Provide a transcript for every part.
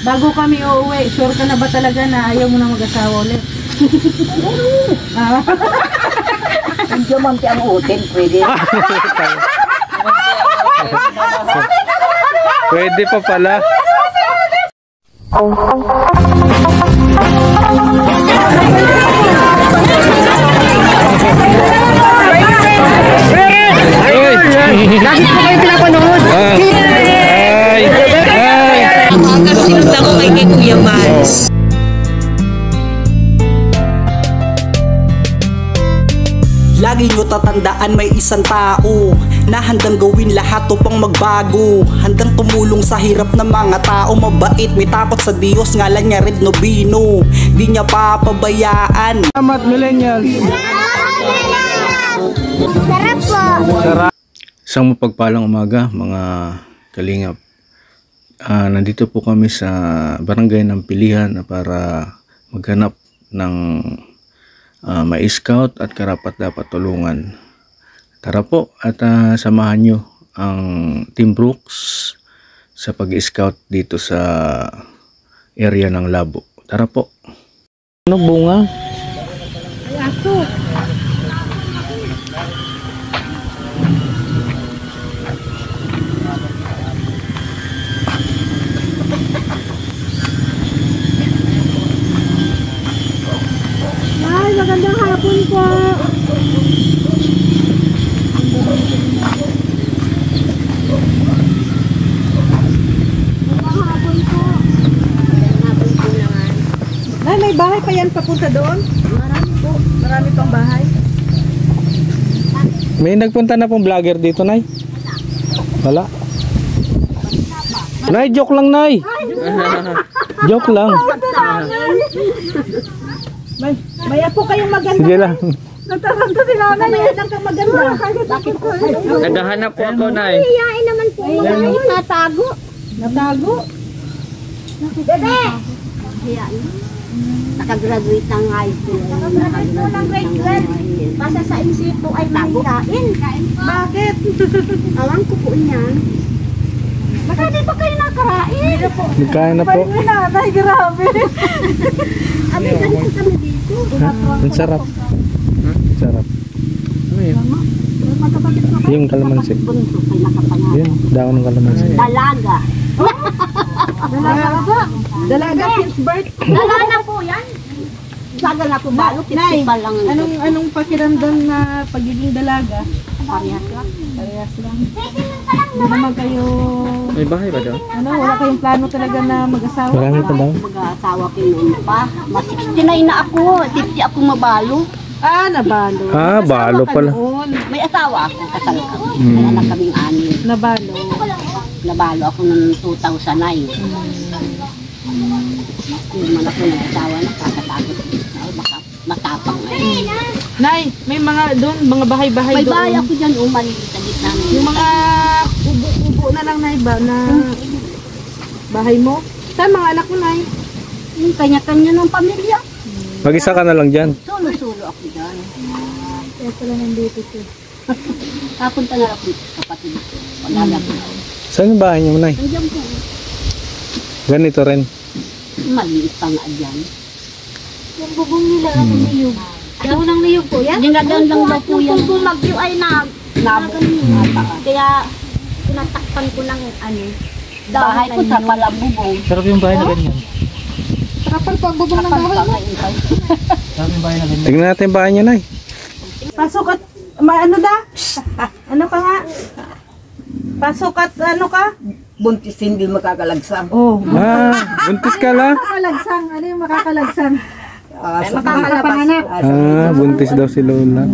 Bago kami uuwi, sure ka na ba talaga na ayaw mo na mag-asawa ulit? Hindi man ang utin, pwede. Pwede pa pala. Lagi ko kayo pinapanood. Ay! Kasunod ako kay Kuya Mans. Lagi nyo tatandaan may isang tao na handang gawin lahat upang magbago. Handang tumulong sa hirap ng mga tao. Mabait, may takot sa Diyos, ngalan niya Red Nobino. Di niya papabayaan. Salamat millennials. Sarap po. Isang mapagpalang umaga mga kalingap. Nandito po kami sa barangay ng Pilihan para maghanap ng may scout at karapat dapat tulungan. Tara po at samahan nyo ang Team Brooks sa pag-scout dito sa area ng Labo. Tara po. Ano bunga? Ay, aso. Ay, magandang hapon po. Nay, may bahay pa yan papunta doon? Marami po. Marami pang bahay. May nagpunta na pong vlogger dito, Nay? Wala. Nay, joke lang, Nay. Joke lang. May apo kayong maganda. Sige lang. Nataranta si nanay. May lang kang maganda. Bakit po? Naghahanap po ako, Nay. Iyain naman po. Natago. Natago. Bebe! Nakagraduate ng high school. Nakagraduate po ng grade 12. Basta sa isip po ay taguin. Bakit? Alam ko po niyan. Baka di pa kayo nakarain. Magkain na po. May nanay, grabe. Abi, ganito kami dito. Ang sarap. Sarap. Magkapatid ko kayo. Yung kalamansi. Bunso kay nakapangalan. Yun, daon ng kalamansi. Dalaga. Dalaga. Dalaga since birth. Dalaga po yan. Saga na po balo. Nay, Pa lang. anong pakiramdam na pagiging dalaga? Parehas lang. Parehas lang. Hindi naman kayo, May bahay ba daw? wala kayong plano talaga na mag-asawa? Marami pa daw. Mag-asawa ko noon pa. Mas 69 na ako. 50 ako mabalo. Ah, nabalo. Ah, balo pala. Noon, May asawa ako. Kasal kami. May anak kaming anim. nabalo. Nabalo ako noong 2009. Yung man ako nag-asawa na kakatagot. Baka matapang ngayon. Nay, may mga doon, mga bahay-bahay May doon. bahay ako dyan. Umali sa gitna. Yung mga ubo na lang, Nay, ba? Na bahay mo? Saan mga anak mo, Nay? Yung kanya-kanya ng pamilya. Mag-isa ka na lang dyan. Solo-solo ako dyan. Kaya pala nandito siya. Kapunta na ako sa kapatid ko. Paglalaki ako. Saan yung bahay niyo, Nay? Nandiyan po. Ganito rin. Maliit pa nga dyan. Yung bubong nila, ano niyog? Daw ng niyog po yan? Ginagawan lang daw po yan. Kung bumagyo ay Nabo. kaya tinatakpan ko lang ano. Bahay ko sa Palambubong. Sarap yung bahay na ganyan. Kapal pag bubong ng bahay mo. Tignan natin yung bahay niya, Nay. Pasok at, ano da? Ano ka nga? Pasok at ano ka? Buntis hindi makakalagsam. Oh. Buntis ka la? Makakalagsang. Ano yung makakalagsang? Makakalabas. Buntis daw si Lola.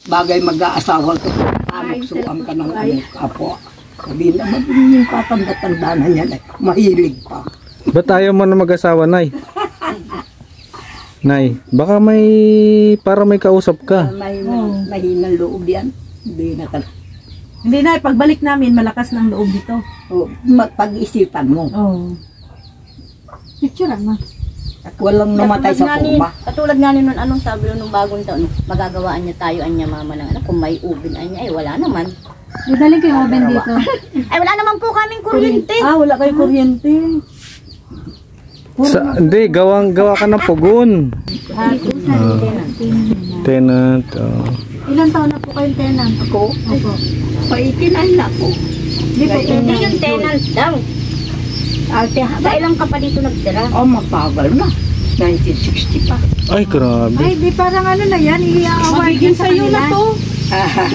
Bagay mag-aasawa ko. Anoksuan ka ng kapwa. Sabihin naman yung katanda-tanda na yan ay mahilig pa. Ba't ayaw mo na mag-asawa, Nay? Nay, baka may, para may kausap ka. May mahinang loob yan. Hindi na ka. Hindi na, pagbalik namin, malakas ng loob dito. Pag-isipan mo. Oh. Picture na. At walang namatay sa kumba. Katulad nga nun, anong sabi nung bagong taon, magagawaan niya tayo, anya mama ng anak, kung may ubin niya, ay wala naman. Didaling ko yung oven dito. Ay, wala naman po kaming kuryente. Wala kayo kuryente. Hindi, gawa ka ng pugon. Tenant. Ilan taon na po kayong tenant? Ako, Opo. paitinay na ako. Hindi po Hindi tenant. yung tenant daw. Ate, Kailan ka pa dito nagtira? matagal na. 1960 pa. Ay, grabe. Ay, di parang ano na yan. I-award Magiging yan sa sa'yo kanila. na to.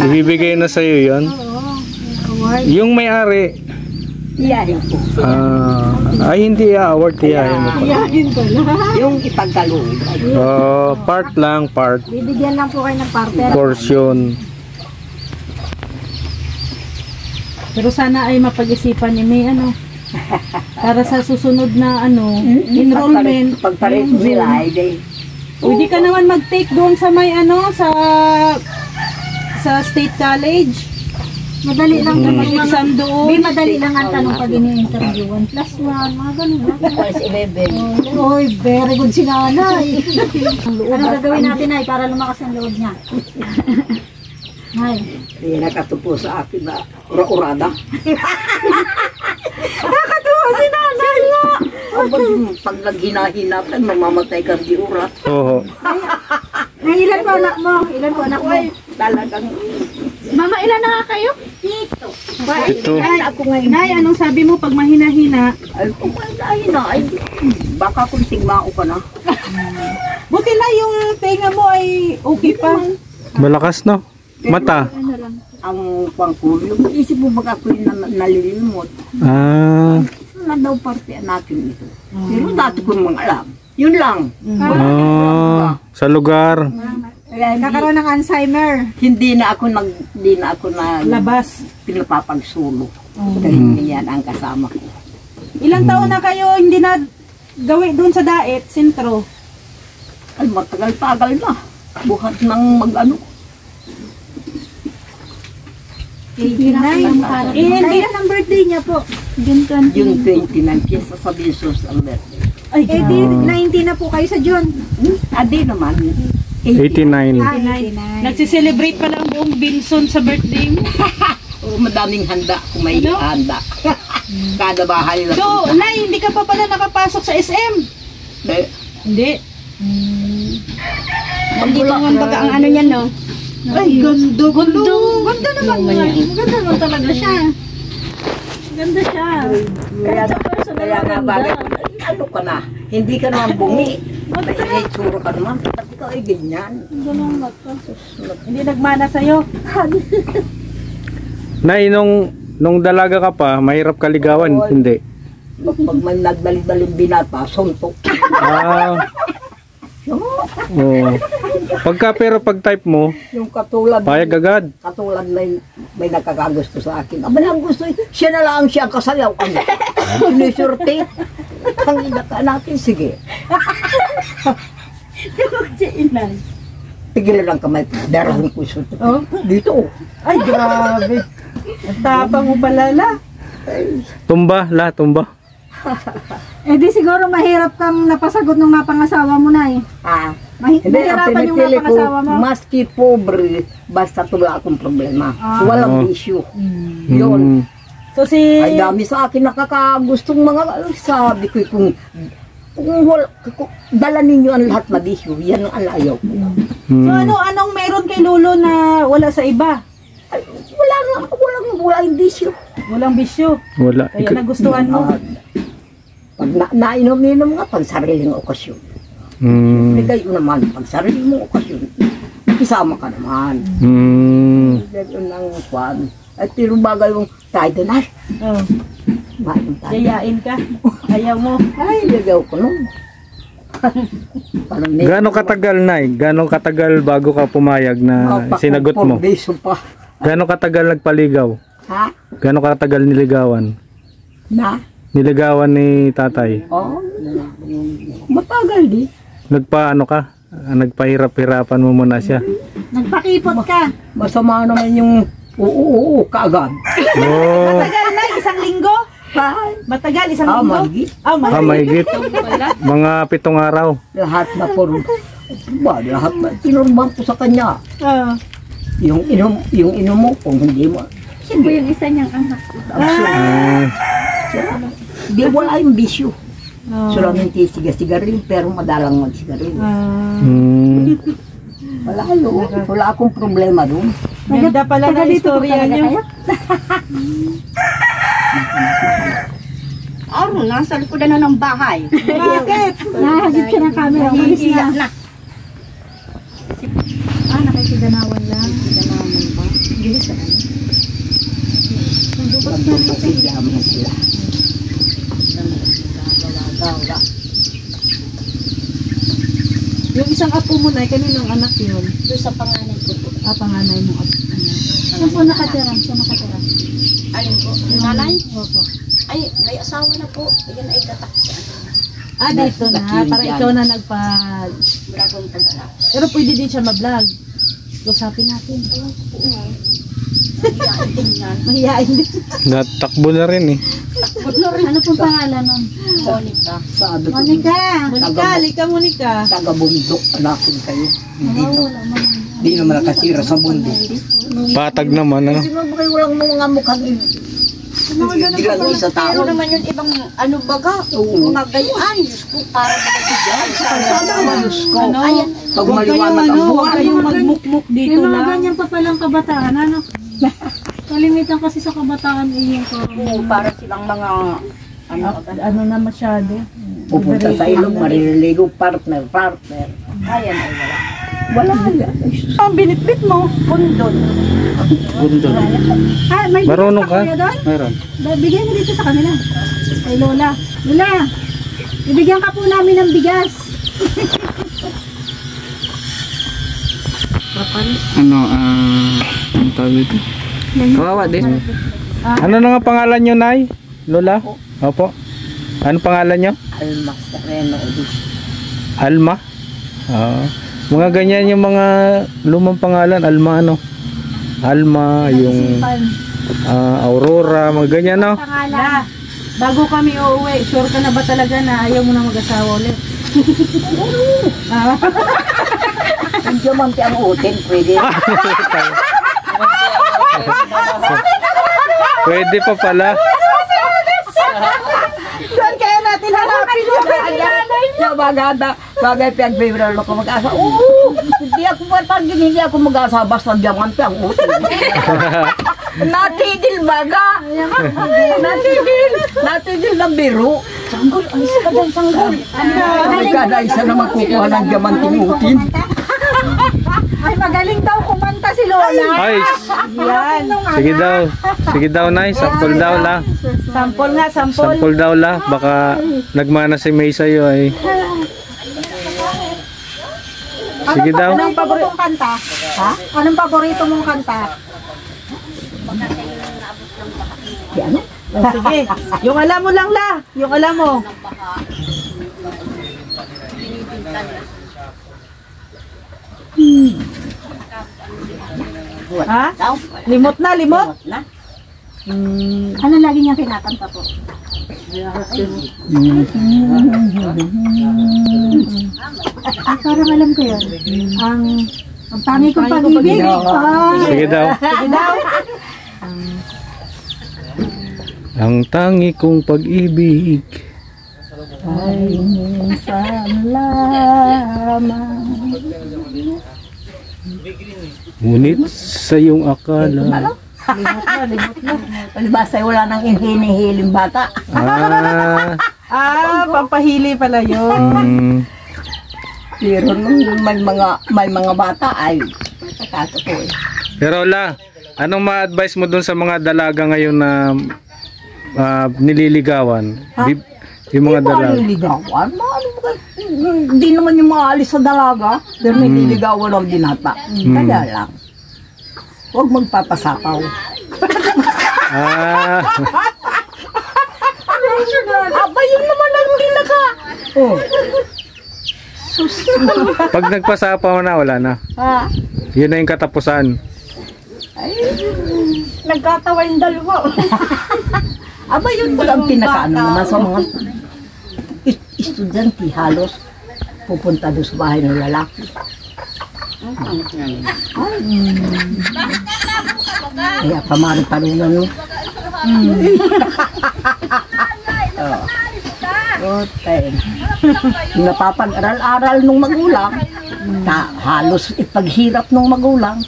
Ibibigay na sa'yo yun. Oo. Award. Yung may-ari, Iyahin ko. ay hindi award, tiyahin mo pa. Iyahin ko lang. Yung ipagkaloob. Part lang, part. Bibigyan lang po kayo ng partner. Portion. Pero sana ay mapag-isipan ni May para sa susunod na enrollment. Pagpareho sila, ay Pwede ka naman mag-take doon sa may sa State College. Madali lang naman yung Mag-exam doon. Di madali lang ang tanong pag ini-interview. 1+1, mga ganun lang. si Bebe. Oy, very good si nanay. Ano gagawin natin, Nay, para lumakas ang loob niya? Nay. Kaya nakatupo sa akin na ura-urada. Nakatuwa si nanay mo. Pag naghina-hinapan, mamamatay ka di ura. Oo. Nay, ilan po anak mo? Ilan po anak mo? Talagang Mama, ilan na nga kayo? Ito. ako ngayon. Nay, anong sabi mo pag mahina-hina? Ay, kung mahina, ay baka kung tigmao ka na. Buti na yung tenga mo ay okay pa. Malakas, no? Mata. Ang pangkulo, isip mo baka ako yung nalilimot. Na daw parte natin ito. Pero dati ko mga alam. Yun lang. Sa lugar. Kaya Kakaroon ng Alzheimer. hindi na ako Labas. pinapapagsulo. Dahil yan ang kasama ko. Ilang taon na kayo hindi na gawi doon sa Daet, sentro? Ay, matagal-tagal na. Buhat ng mag-ano. Hindi ang birthday niya po. Yung 29 piyesa sa Binsos ang birthday. Ay, 90 na po kayo sa June. Adi naman. 89. 89. Nagsiselebrate pala ang buong Binson sa birthday mo. O, madaming handa kung may handa. Kada bahay na. So, Nay, hindi ka pa pala nakapasok sa SM? Hindi. Nandito naman baga ang ano niyan, no? Ay, ganda. Ganda naman nga. Ganda naman talaga siya. Ganda siya. Kaya nga bagay ko, ano ka na? Hindi ka naman bungi. May tsuro ka naman. Ba't ikaw ay ganyan? Hindi nagmana sa'yo. Nay, nung dalaga ka pa, mahirap ka ligawan, hindi. Pag may nagdali-daling binata, suntok. Oo. Pero pag type mo, Yung katulad, payag agad. katulad may nakakagusto sa akin. Aba lang gusto, siya na lang siya ang kasayaw. Ano? Sinisurte. Ang inaka natin, sige. Tigilan lang kamay. Darahon ko surte. Dito. Ay, grabe. Ang tapang mo pala, la. Tumba. Eh di siguro mahirap kang napasagot nung napangasawa mo na eh. Hindi, ang Mahirapan yung pinipili ko, napangasawa mo. maski pobre, basta tula akong problema. Walang issue. Yun. So si... Ay dami sa akin nakakagustong mga, sabi ko kung dala ninyo ang lahat mag-issue, yan ang alayaw ko. So anong meron kay Lolo na wala sa iba? Ay, walang issue. Walang bisyo. Wala. Kaya nagustuhan mo. Pag nainom-inom nga, pag sariling okasyon. Bigay ko naman, pag sariling mo okasyon, kisama ka naman. Yun ang kwan. At tiro bagay yung tayo na. Oh. Yayain ka. Ayaw mo. Ay, ligaw ko nun. Gano'ng katagal, Nay? Gano'ng katagal bago ka pumayag na sinagot mo? Pa. Gano'ng katagal nagpaligaw? Ha? Gano'ng katagal niligawan? Niligawan ni tatay? Matagal di. Nagpaano ka? Nagpahirap-hirapan mo muna siya? Nagpakipot ka. Masama naman yung oo, kaagad. Matagal na, isang linggo? Matagal, isang linggo? Mahigit. Mahigit. Mga 7 araw. Lahat na lahat na tinurban ko sa kanya. Yung inom mo, kung hindi mo, Siya po yung isa niyang anak. Di wala yung bisyo. Solamente siga-sigarin, pero madalang mag-sigarin. Wala yun. Wala akong problema doon. Ganda pala na istorya niyo. Aro, nasa likodan na ng bahay. Bakit? Nahagip siya ng camera. Umalis Hihiya na. na. Nakikidanawan lang. Kidanawan ba? Bilis na ano? Magpapasigyam na sila. Yung isang apo mo na, kaninong anak yun? Doon sa panganay ko po. Panganay mo apo. Saan po nakatira? Saan nakatira? Alin po? Yung nanay? Opo. Ay, may asawa na po. Yan ay tatak sa Dito na. Para ikaw na nagpag... Wala pong pag-alak. Pero pwede din siya ma-vlog. Usapin natin. Mahihain din. Natakbo na rin eh. Ano pong pangalan nun? Monica. Sabi ko, Monica! Monica, halika Monica. taga-bundok, anakin kayo. Hindi, Wala man. hindi naman nakatira sa bundok. Patag naman, ano? Kasi mga walang mga mukhang hindi lang isa tao. Pero naman yung ibang ano baga, mga gayaan. Diyos ko, para magigyan. Diyos ko. Ano? Pag Huwag kayong maliwanag ang huwag buwan. kayong magmukmuk May dito mga lang. ganyan pa palang kabataan, ano? Kalimitan kasi sa kabataan yung Oo, para silang mga Ano na masyado. Pupunta sa ilog, marililigo, partner. ayan ay wala. Wala yan. Ang binitbit mo. Bundon. Gundol. Ah, may Marunong ka? bigas doon? Meron. Bigyan mo dito sa kanila. Kay Lola. Lola, ibigyan ka po namin ng bigas. Ano, ang tawag ito? Kawawa din. Ano na nga pangalan nyo, Nay? Lola? Opo. Ano pangalan nyo? Alma Sereno. Alma? Mga ganyan yung mga lumang pangalan. Alma ano? Alma, yung Aurora, mga ganyan, no? Pangalan. Bago kami uuwi, sure ka na ba talaga na ayaw mo na mag-asawa ulit? Ang diamante ang utin, pwede. Pwede pa pala. Saan kaya natin hanapin yun? Siya bagay pinag-favorite ako mag-asa. Hindi ako matagin, hindi ako mag-asa basta diamante ang utin. Natigil baga. Natigil ng biro. Sanggol, alis ka dyan, sanggol. Ay, kada isa na magkukuha ng diamanting utin. Ay, magaling daw kumanta si Lola. Ay, Yan. sige daw. Sige daw, Nay. Sample daw la. Sampol nga, sampol. Sample daw la. Baka nagmana si May sa'yo ay. Sige daw. Anong paborito mong kanta? Ha? Anong paborito mong kanta? Sige. Yung alam mo lang la. Yung alam mo. Ha? Limot na, limot? Ano lagi niyang kinakanta po? Parang alam ko yun. Ang tangi kong pag-ibig. Sige daw. Sige daw. Ang tangi kong pag-ibig. Ay, minsan lamang. Ngunit sa iyong akala. Basta wala nang hinihiling bata. Pampahili pala yun. Pero nung may mga bata ay tatato ko eh. Pero la, anong ma-advise mo dun sa mga dalaga ngayon na nililigawan? Yung mga dalaga. Nililigawan? Hindi naman yung mga alis sa dalaga. Pero nililigawan ang binata. Kaya lang. Huwag magpapasapaw. Aba, yun naman ang binaka. Oh. Pag nagpasapaw na, wala na. Yun na yung katapusan. Nagkatawa yung dalawa. Aba, yun pala ang pinakaano naman sa mga estudyante halos pupunta doon sa bahay ng lalaki. Kaya pamarin talunan mo. Okay. Napapag-aral-aral nung magulang, na halos ipaghirap nung magulang,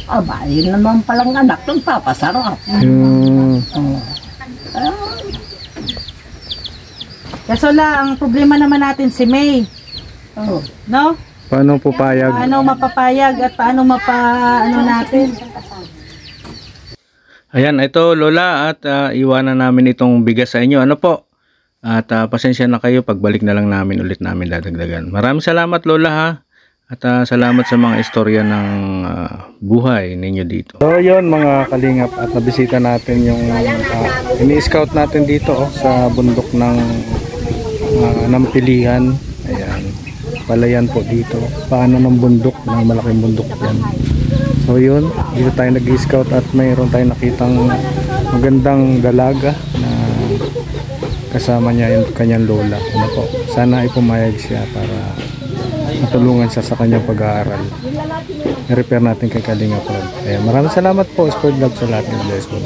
aba, yun naman palang anak, nagpapasarap. Kaso lang, ang problema naman natin si May. No? Paano po payag? Paano mapapayag at paano natin? Ayan, ito Lola at iwanan namin itong bigas sa inyo. Ano po? At pasensya na kayo, pagbalik na lang namin ulit namin dadagdagan. Maraming salamat Lola ha. At salamat sa mga istorya ng buhay ninyo dito. So yun mga kalingap, at nabisita natin yung ini-scout natin dito sa bundok ng Pilihan. Ayan, palayan po dito. Paano ng bundok, ng malaking bundok yan. So yun, dito tayo nag-scout at mayroon tayong nakitang magandang dalaga na kasama niya yung kanyang lola. Ano po, sana ay pumayag siya para matulungan siya sa kanyang pag-aaral. I-repair natin kay Kalinga Prod. Maraming salamat po, Sport Vlog, sa lahat ng bless po.